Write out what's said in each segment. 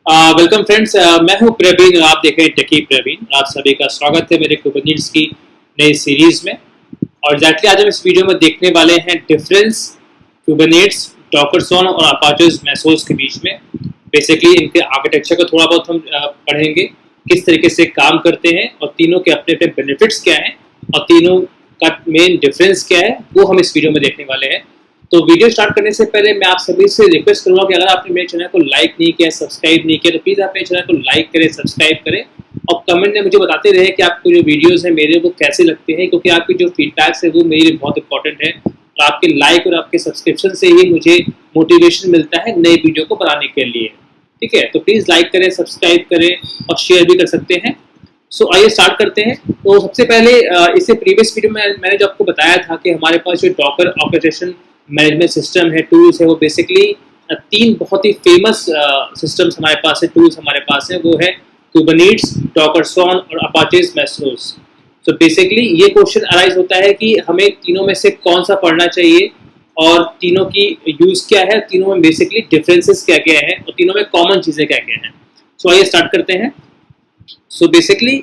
Welcome friends, मैं हूं प्रवीण और आप देख रहे हैं टेकी प्रवीण। आप सभी का स्वागत है मेरे कुबरनीट्स की नई सीरीज में। और एग्जैक्टली आज हम इस वीडियो में देखने वाले हैं डिफरेंस कुबरनीट्स, डॉकरसॉन और अपाचे मेसोस के बीच में। बेसिकली इनके आर्किटेक्चर को थोड़ा बहुत हम पढ़ेंगे, किस तरीके से काम करते हैं और तीनों के अपने अपने बेनिफिट्स क्या हैं और तीनों का मेन डिफरेंस क्या है वो हम इस वीडियो में देखने वाले हैं। तो वीडियो स्टार्ट करने से पहले मैं आप सभी से रिक्वेस्ट करूंगा कि अगर आपने मेरे चैनल को लाइक नहीं किया, सब्सक्राइब नहीं किया, तो प्लीज़ आप मेरे चैनल को लाइक करें, सब्सक्राइब करें और कमेंट में मुझे बताते रहे कि आपको जो वीडियोस हैं मेरे वो कैसे लगते हैं, क्योंकि आपके जो फीडबैक्स है वो मेरे लिए बहुत इंपॉर्टेंट है। और आपके लाइक और आपके सब्सक्रिप्शन से ही मुझे मोटिवेशन मिलता है नए वीडियो को बनाने के लिए। ठीक है, तो प्लीज़ लाइक करें, सब्सक्राइब करें और शेयर भी कर सकते हैं। सो आइए स्टार्ट करते हैं। तो सबसे पहले इससे प्रीवियस वीडियो में मैंने जो आपको बताया था कि हमारे पास जो डॉकर ऑर्केस्ट्रेशन मैनेजमेंट सिस्टम है, टूल्स है, वो बेसिकली तीन बहुत ही फेमस सिस्टम्स हमारे पास है, टूल्स हमारे पास है। वो है कुबरनीट्स, डॉकरसॉन और अपाचे मेसोस। सो बेसिकली ये क्वेश्चन अराइज होता है कि हमें तीनों में से कौन सा पढ़ना चाहिए और तीनों की यूज़ क्या है, तीनों में बेसिकली डिफरेंसेस क्या क्या है और तीनों में कॉमन चीज़ें क्या क्या हैं। सो आइए स्टार्ट करते हैं। सो बेसिकली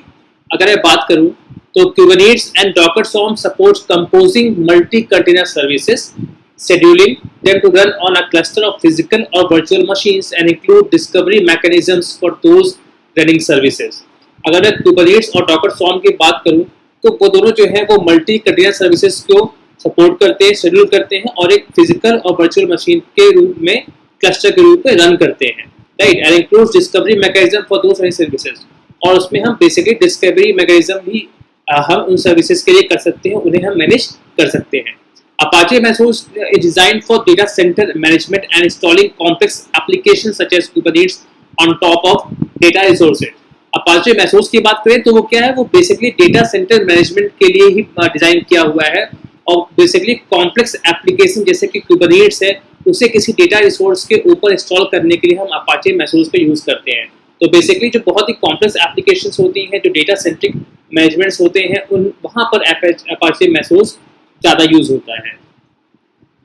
अगर मैं बात करूं तो Kubernetes and Docker Swarm supports composing multi-container services, scheduling them to run on a cluster of physical or virtual machines and include discovery mechanisms for those running services. अगर मैं Kubernetes और Docker Swarm की बात करूं तो वो दोनों जो है वो मल्टी कंटेनर सर्विसेज को सपोर्ट करते हैं, शेड्यूल करते हैं और एक फिजिकल और वर्चुअल मशीन के रूप में क्लस्टर के रूप में रन करते हैं, right. And includes discovery mechanism for those running services. और उसमें हम बेसिकली डिस्कवरी मैकेनिज्म भी हम उन सर्विसेज के लिए कर सकते हैं, उन्हें हम मैनेज कर सकते हैं। Apache Mesos is designed for data center management and installing complex applications such as Kubernetes on top of data resources. Apache Mesos की बात करें तो वो क्या है, वो बेसिकली डेटा सेंटर मैनेजमेंट के लिए ही डिजाइन किया हुआ है और बेसिकली कॉम्प्लेक्स एप्लीकेशन जैसे कि Kubernetes है उसे किसी डेटा रिसोर्स के ऊपर इंस्टॉल करने के लिए हम Apache Mesos को यूज करते हैं। तो बेसिकली जो बहुत ही कॉम्प्लेक्स एप्लीकेशंस होती हैं, जो डेटा सेंट्रिक मैनेजमेंट्स होते हैं, उन वहाँ पर Apache Mesos ज़्यादा यूज होता है।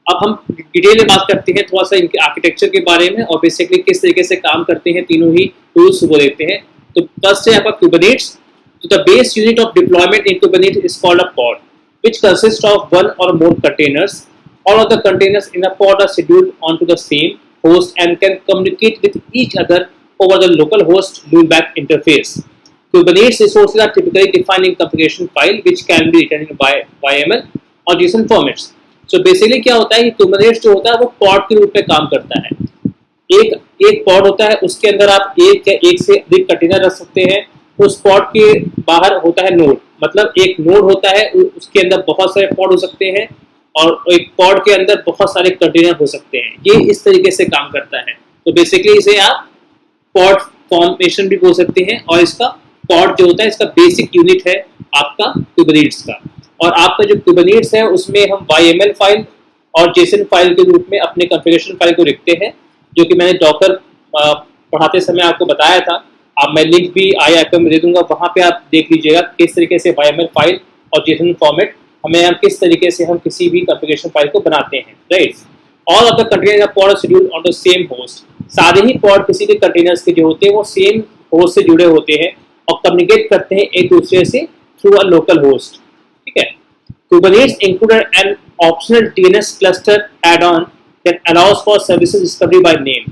अब हम डिटेल में बात करते हैं थोड़ा सा इनके आर्किटेक्चर के बारे में और बेसिकली किस तरीके से काम करते हैं तीनों ही टूल्स वो देखते हैं। तो फर्स्ट है आपका Kubernetes। तो the base unit of deployment in Kubernetes is called a pod, which consists of one or more containers. All of the containers in a pod are scheduled onto the same host and can communicate with each other over the local host loopback interface. Kubernetes resources are typically defined in configuration file, which can be written in YAML or JSON formats. So basically क्या होता है कि Kubernetes जो होता है वो pod के रूप में काम करता है। एक pod होता है, उसके अंदर आप एक या एक से अधिक कंटेनर रख सकते हैं। उस pod के बाहर होता है नोड, मतलब एक नोड होता है, उसके अंदर बहुत सारे pod हो सकते हैं और एक pod के अंदर बहुत सारे कंटेनर हो सकते हैं। ये इस तरीके से काम करता है। तो बेसिकली इसे आप पॉड फॉर्मेशन भी बोल सकते हैं और इसका पॉड जो होता है इसका बेसिक यूनिट है आपका Kubernetes का। और आपका जो Kubernetes है उसमें हम YML फाइल और JSON फाइल के रूप में अपने कॉन्फ़िगरेशन फाइल को रखते हैं, जो कि मैंने डॉकर पढ़ाते समय आपको बताया था। अब मैं लिंक भी आई आइकन में दे दूंगा, वहाँ पे आप देख लीजिएगा किस तरीके से YML फाइल और JSON फॉर्मेट हमें हम किस तरीके से हम किसी भी कॉन्फ़िगरेशन फाइल को बनाते हैं, right. All of the container pod are scheduled on the same host. सारे ही पॉड किसी के कंटेनर्स के जो होते हैं वो सेम होस्ट से जुड़े होते हैं और कम्युनिकेट करते हैं एक दूसरे से थ्रू अ लोकल होस्ट, ठीक है। Kubernetes included an optional DNS cluster add-on that allows for services discovery by name.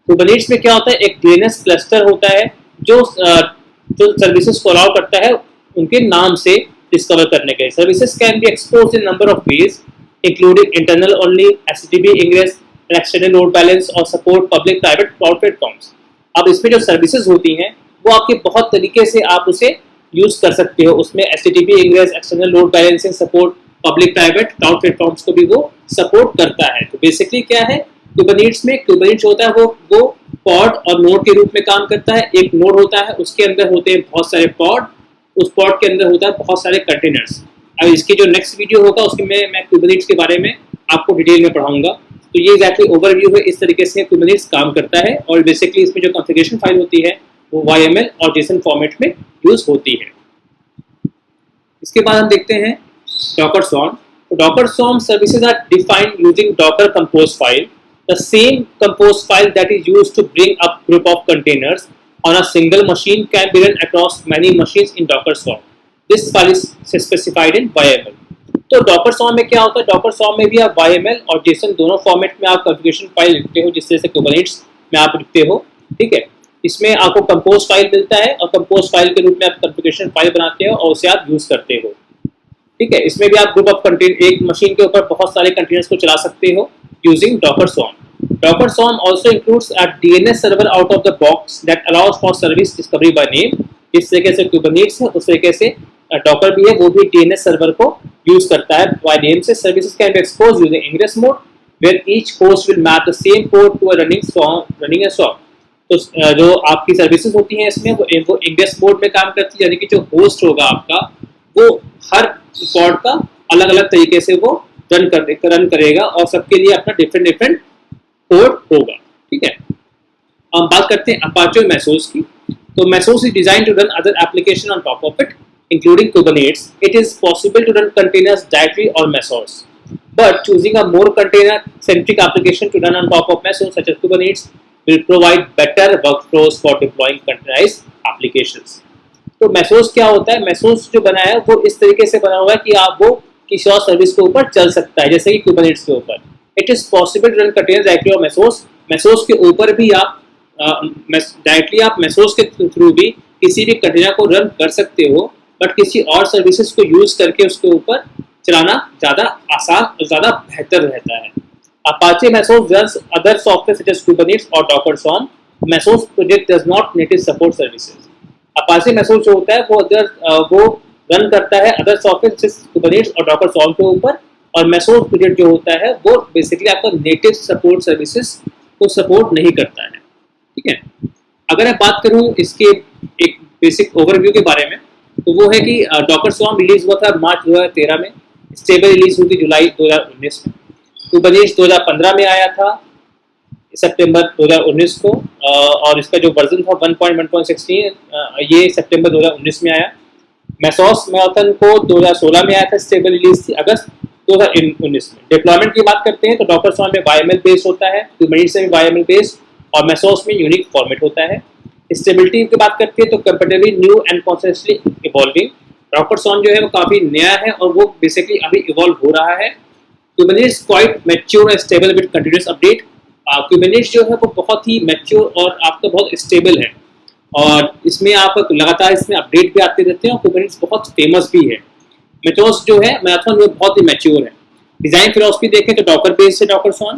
Kubernetes में क्या होता है, एक DNS cluster होता है जो सर्विसेज को अलाउ करता है उनके नाम से डिस्कवर करने के लिए। Services can be exposed in number of ways including internal only, HTTP ingress, external load balance और support public private cloud platforms. अब इसमें जो सर्विसेज होती हैं वो आपके बहुत तरीके से आप उसे यूज कर सकते हो। उसमें HTTP ingress, external load balancing, support public private cloud platforms को भी वो सपोर्ट करता है। तो बेसिकली क्या है Kubernetes में, Kubernetes होता है वो पॉड और नोड के रूप में काम करता है। एक नोड होता है, उसके अंदर होते हैं बहुत सारे पॉड, उस पॉड के अंदर होता है बहुत सारे कंटेनर्स। अब इसकी जो नेक्स्ट वीडियो होगा उसमें मैं Kubernetes के बारे में आपको डिटेल में पढ़ाऊंगा। तो ये एक्जैक्टली ओवरव्यू है, इस तरीके से Kubernetes काम करता है और बेसिकली इसमें जो कॉन्फ़िगरेशन फाइल होती है वो YML और JSON फॉर्मेट में यूज होती है। इसके बाद हम देखते हैं Docker Swarm। तो Docker Swarm services are defined using Docker compose file The same compose file that is used to bring up group of containers on a single machine can be run across many machines in Docker Swarm. This file is specified in YML. तो Docker सॉर्म में क्या होता है, Docker सॉर्म में भी आप YML और JSON दोनों फॉर्मेट में आप कॉन्फ़िगरेशन फाइल लिखते हो, जिस तरह से कुबरनेट्स में आप लिखते हो, ठीक है। इसमें आपको कंपोज फाइल मिलता है और कंपोज फाइल के रूप में आप कॉन्फ़िगरेशन फाइल बनाते हो और उसे आप यूज करते हो, ठीक है। इसमें भी आप ग्रुप ऑफ कंटेनर, एक मशीन के ऊपर बहुत सारे कंटेनर्स को चला सकते हो using Docker Swarm. Docker Swarm also includes a DNS server out of the box that allows for service discovery by name. इस तरीके से कुबरनेट्स है, उस तरीके से डॉकर भी है, वो भी DNS सर्वर को यूज करता है बाय नेम से। Services can be exposed using ingress mode where each host will map the same code to a running a swarm. तो जो आपकी सर्विसेज होती हैं इसमें वो इंग्रेस मोड में काम करती है, यानी कि जो होस्ट होगा आपका वो हर पॉड का अलग अलग तरीके से वो रन करेगा और सबके लिए अपना डिफरेंट कोड होगा, ठीक है। हम बात करते हैं अपाचे मेसोस की। तो Mesos is designed to run other application on top of it including Kubernetes. It is possible to run containers directly or Mesos, but choosing a more container-centric application to run on top of Mesos, such as Kubernetes, will provide better workflows for deploying containerized applications. तो Mesos क्या होता है? Mesos जो बना है वो इस तरीके से बना हुआ है कि आप वो किसी और सर्विस के ऊपर चल सकता है, जैसे कि Kubernetes के ऊपर। It is possible to run containers directly or Mesos. Mesos के ऊपर भी आप डायरेक्टली आप Mesos के थ्रू भी किसी भी कंटेनर को रन कर सकते हो, बट किसी और सर्विसेज को यूज करके उसके ऊपर चलाना ज़्यादा आसान और ज़्यादा बेहतर रहता है। Apache Mesos runs other software such as Kubernetes or Docker Swarm. Mesos project does not native support services. Apache Mesos जो होता है वो रन करता है अदर सॉफ्टवेयर जैसे Kubernetes और Docker Swarm के ऊपर, और Mesos project जो होता है वो बेसिकली आपका नेटिव सपोर्ट सर्विसेज को सपोर्ट नहीं करता है, ठीक है। अगर मैं बात करूँ इसके एक बेसिक ओवरव्यू के बारे में, तो वो है कि डॉकर सॉर्म रिलीज हुआ था मार्च 2013 में, स्टेबल रिलीज हुई थी जुलाई 2019 में, कुबरनेट्स 2015 में आया था सितंबर 2019 को, और इसका जो वर्जन था 1.1.16 ये सितंबर 2019 में आया। मेसोस मैराथन को 2016 में आया था, स्टेबल रिलीज थी अगस्त 2019 में। डिप्लॉयमेंट की बात करते हैं तो डॉकर सॉर्म में YML बेस्ड होता है, कुबरनेट्स में YML बेस्ड, और मेसोस में यूनिक फॉर्मेट होता है। स्टेबिलिटी की बात करते हैं तो comparatively new and constantly evolving. Docker Swarm जो है वो काफ़ी नया है और वो बेसिकली अभी इवॉल्व हो रहा है। Kubernetes quite mature and stable with continuous update. Kubernetes जो है वो बहुत ही मैच्योर और आपका बहुत स्टेबल है, और इसमें आप लगातार इसमें अपडेट भी आते रहते हैं, और कुबरनेट्स बहुत फेमस भी है। मेथोस जो है मैराथन में बहुत ही मैच्योर है। डिजाइन फिलॉसफी देखें तो डॉकर बेस्ड है डॉकर सॉर्म।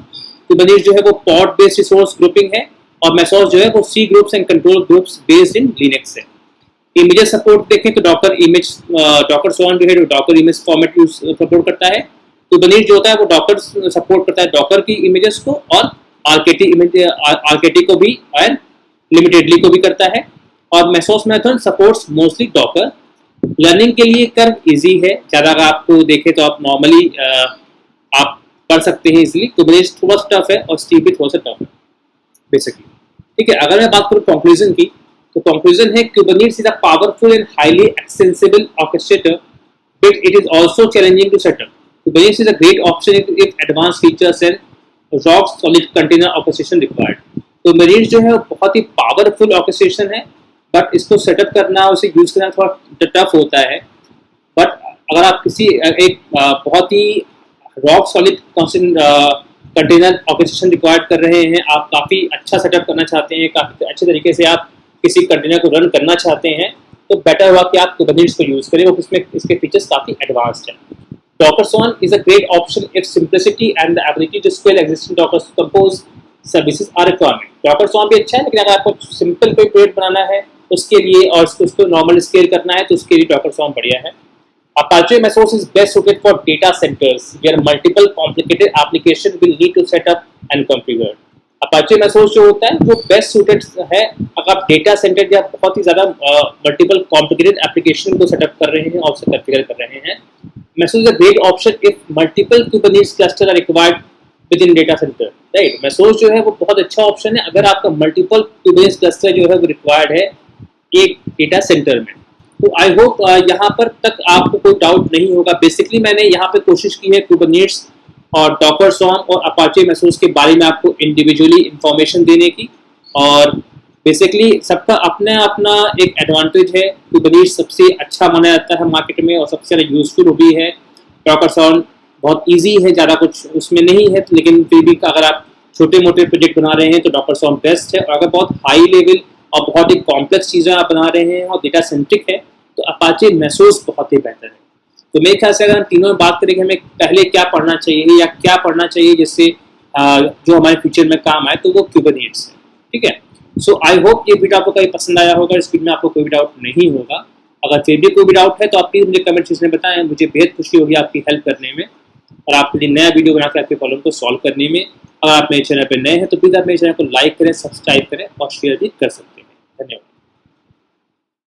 कुबरनेट्स जो है वो पॉड बेस्ड रिसोर्स ग्रुपिंग है, और मेसोस जो है वो C groups and control groups based in Linux है। इमेजेस सपोर्ट देखें तो डॉकर सॉर्म जो है Docker image format use support करता है। कुबरनेट्स जो होता है वो डॉकर सपोर्ट करता है डॉकर की इमेजेस को, और RKT को भी एंड लिमिटेडली को भी करता है। और Mesos Marathon supports mostly Docker. Learning के लिए कर्व इजी है, ज़्यादा अगर आपको देखें तो आप नॉर्मली आप कर सकते हैं इजीली। कुबरनेट्स थोड़ा सा टफ है और स्टीव भी थोड़ा सा टफ है बेसिकली, ठीक है। अगर मैं बात करूँ कंक्लूजन की, तो कंक्लूजन है Kubernetes is a powerful and highly extensible orchestrator, but it is also challenging to set up. Kubernetes is a great option if advanced features and rock solid container orchestration required. Kubernetes जो है बहुत ही powerful orchestration है, but इसको setup करना, उसे use करना थोड़ा tough होता है। बट अगर आप किसी एक बहुत ही rock solid container orchestration required कर रहे हैं, आप काफ़ी अच्छा सेटअप करना चाहते हैं, काफ़ी अच्छे तरीके से आप किसी कंटेनर को रन करना चाहते हैं, तो बेटर हुआ कि आप कुबरनेट्स को यूज़ करें, और इसमें इसके फीचर्स काफ़ी एडवांस्ड हैं। Docker Swarm is a great option if simplicity and the ability to scale existing Docker compose services are requirement. Docker Swarm भी अच्छा है, लेकिन अगर आपको सिंपल कोई प्रोजेक्ट बनाना है उसके लिए, और उसको नॉर्मल स्केल करना है, तो उसके लिए डॉकर सॉर्म बढ़िया है। Apache Mesos is best suited for data centers where multiple complicated applications will need to set up and configure. Apache Mesos जो होता है वो बेस्ट सूटेड है अगर आप डेटा सेंटर या बहुत ही ज़्यादा मल्टीपल कॉम्प्लिकेटेड एप्लीकेशन को सेटअप कर रहे हैं और उसे कॉन्फ़िगर कर रहे हैं। Mesos is a great option if multiple Kubernetes clusters are required within data center, right? Mesos जो है वो बहुत अच्छा ऑप्शन है अगर आपका मल्टीपल Kubernetes क्लस्टर जो है वो रिक्वायर्ड है एक डेटा सेंटर में। तो आई होप यहाँ पर तक आपको कोई डाउट नहीं होगा। बेसिकली मैंने यहाँ पे कोशिश की है Kubernetes और डॉकर स्वॉर्म और अपाचे मेसोस के बारे में आपको इंडिविजुअली इंफॉर्मेशन देने की। और बेसिकली सबका अपना अपना एक एडवांटेज है। कुबरनेट्स सबसे अच्छा माना जाता है मार्केट में और सबसे ज़्यादा यूजफुल भी है। डॉकर स्वॉर्म बहुत इजी है, ज़्यादा कुछ उसमें नहीं है, लेकिन फिर भी अगर आप छोटे मोटे प्रोजेक्ट बना रहे हैं तो डॉकर स्वॉर्म बेस्ट है। और अगर बहुत हाई लेवल और बहुत ही कॉम्प्लेक्स चीज़ें आप बना रहे हैं और डेटा सेंट्रिक है तो अपाचे मेसोस बहुत ही बेहतर है। तो मेरे ख्याल से अगर हम तीनों में बात करें कि हमें पहले क्या पढ़ना चाहिए या क्या पढ़ना चाहिए जिससे जो हमारे फ्यूचर में काम आए, तो वो क्यूबरनेट्स है। ठीक है, सो आई होप ये वीडियो आपको कहीं पसंद आया होगा। इस वीडियो में आपको कोई भी डाउट नहीं होगा। अगर फिर भी कोई भी डाउट है तो आप प्लीज़ मुझे कमेंट सेक्शन में बताएं, मुझे बेहद खुशी होगी आपकी हेल्प करने में और आपके लिए नया वीडियो बना के आपके प्रॉब्लम को सॉल्व करने में। अगर आप मेरे चैनल पर नए हैं तो प्लीज़ आप मेरे चैनल को लाइक करें, सब्सक्राइब करें और शेयर भी कर सकते हैं। धन्यवाद।